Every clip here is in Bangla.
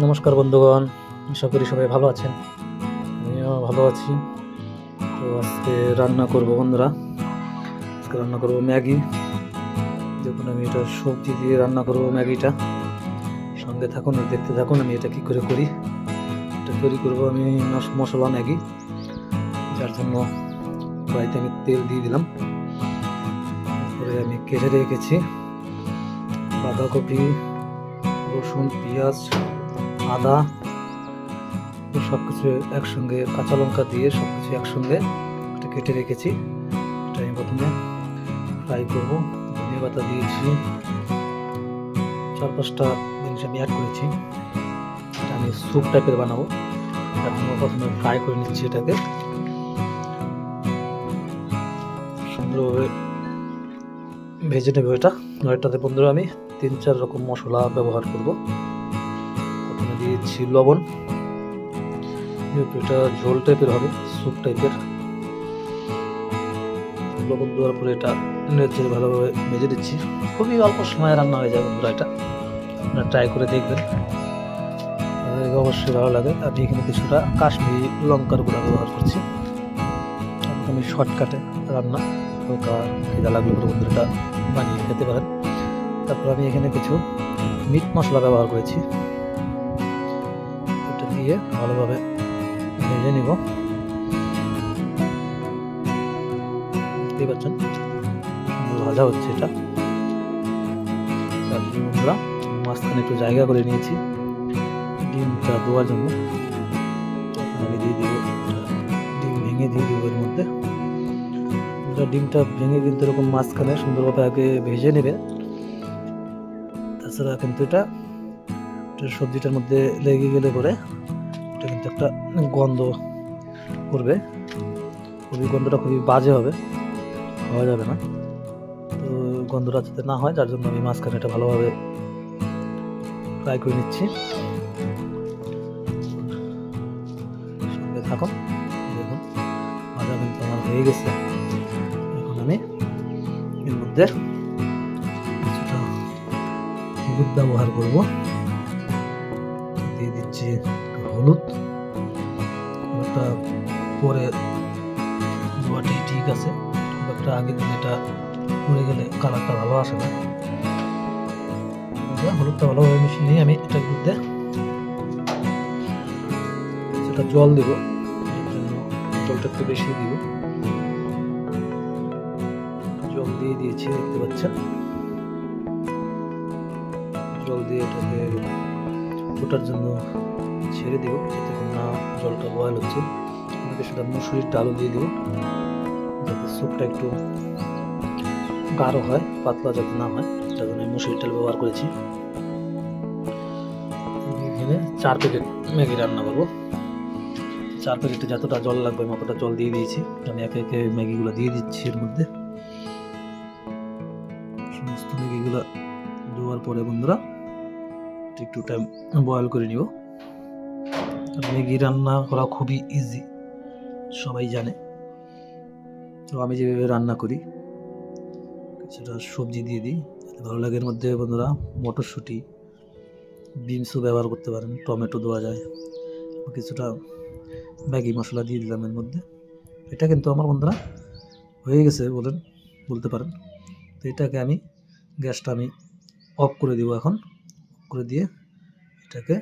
নমস্কার বন্ধুগণ, আশা করি সবাই ভালো আছেন। আমিও ভালো আছি। তো আজকে রান্না করব বন্ধুরা, আজকে রান্না করব ম্যাগি। দেখুন আমি এটা সবজি দিয়ে রান্না করব ম্যাগিটা। সঙ্গে থাকুন আর দেখতে থাকুন আমি এটা কী করে করি। এটা তৈরি করব আমি মশলা ম্যাগি, যার জন্য কড়াইতে আমি তেল দিয়ে দিলাম। তারপরে আমি কেটে রেখেছি বাঁধাকপি, রসুন, পেঁয়াজ, আদা, সব কিছু একসঙ্গে, কাঁচা লঙ্কা দিয়ে সব কিছু একসঙ্গে এটা কেটে রেখেছি। এটা আমি প্রথমে ফ্রাই করবো। ধনিয়া পাতা দিয়েছি, 4-5টা জিনিস আমি অ্যাড করেছি। এটা আমি স্যুপ টাইপের বানাবো, তার জন্য প্রথমে ফ্রাই করে নিচ্ছি। এটাকে সুন্দরভাবে ভেজে নেবো। এটাতে বন্ধুরা আমি 3-4 রকম মশলা ব্যবহার করব। প্রথমে দিয়েছি লবণ, যেহেতু এটা ঝোল টাইপের হবে, স্যুপ টাইপের। লবণ দেওয়ার পরে এটা নেড়ে ভালোভাবে ভেজে দিচ্ছি। খুবই অল্প সময়ে রান্না হয়ে যায় বন্ধুরা, এটা আপনারা ট্রাই করে দেখবেন, অবশ্যই ভালো লাগে। আমি এখানে কিছুটা কাশ্মীরি লঙ্কার গুঁড়া ব্যবহার করছি। আমি শর্টকাটে রান্না, হালকা খিদা লাগলে পরে বন্ধুরা এটা বানিয়ে খেতে পারেন। তারপর আমি এখানে কিছু মিট মশলা ব্যবহার করেছি। এটা দিয়ে ভালোভাবে ভেজে নিব। দেখতে পাচ্ছেন ভাজা হচ্ছে এটা। তারপরে বন্ধুরা মাঝখানে একটু জায়গা করে নিয়েছি ডিমটা দেওয়ার জন্য। আমি দিয়ে দিব, ডিম ভেঙে দিয়ে দিব এর মধ্যে। ডিমটা ভেঙে কিন্তু এরকম মাঝখানে সুন্দরভাবে আগে ভেজে নেবে, তাছাড়া কিন্তু এটা সবজিটার মধ্যে লেগে গেলে পরে এটা কিন্তু একটা গন্ধ করবে। খুবই গন্ধটা খুবই বাজে হবে, খাওয়া যাবে না। তো গন্ধটা যাতে না হয়, যার জন্য আমি মাঝখানে এটা ভালোভাবে ফ্রাই করে নিচ্ছি। সঙ্গে থাকুন, দেখুন ভাজা কিন্তু আমার হয়ে গেছে। এখন আমি এর মধ্যে কিছুটা হলুদ ব্যবহার করব। দিয়ে দিচ্ছি হলুদ। হলুদটা পরে দেওয়াটাই ঠিক আছে, একটা আগে দিলে এটা পুড়ে গেলে কালারটা ভালো আসে না। হলুদটা ভালোভাবে মিশিয়ে নিয়ে আমি এটার মধ্যে সেটা জল দেব, জলটা একটু বেশি দিব। জল দিয়ে দিয়েছি, দেখতে পাচ্ছেন। জল দিয়ে এটাকে ফোটার জন্য ছেড়ে দেবো, যতক্ষণ না জলটা বয়েল হচ্ছে। আমাকে সেটা মুসুরির ডালও দিয়ে দেবো, যাতে স্যুপটা একটু গাঢ় হয়, পাতলা যাতে না হয়, যার জন্য আমি মুসুরির ডাল ব্যবহার করেছি। এখানে 4 প্যাকেট ম্যাগি রান্না করবো। 4 প্যাকেটে যতটা জল লাগবে আমি অতটা জল দিয়ে দিয়েছি। আমি একে একে ম্যাগিগুলো দিয়ে দিচ্ছি এর মধ্যে। সমস্ত ম্যাগিগুলো দেওয়ার পরে বন্ধুরা একটু টাইম বয়েল করে নিব। ম্যাগি রান্না করা খুবই ইজি, সবাই জানে। তো আমি যেভাবে রান্না করি সেটা সবজি দিয়ে দিই, ভালো লাগে। এর মধ্যে বন্ধুরা মটরশুঁটি, বিনসও ব্যবহার করতে পারেন, টমেটো দেওয়া যায়, কিছুটা ম্যাগি মশলা দিয়ে দিলাম এর মধ্যে। এটা কিন্তু আমার বন্ধুরা হয়ে গেছে বলতে পারেন। তো এটাকে আমি গ্যাসটা আমি অফ করে দিব। এখন অফ করে দিয়ে এটাকে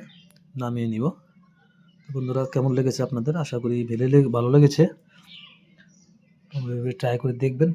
নামিয়ে নিব। বন্ধুরা কেমন লেগেছে আপনাদের? আশা করি ভালো লেগেছে। ট্রাই করে দেখবেন।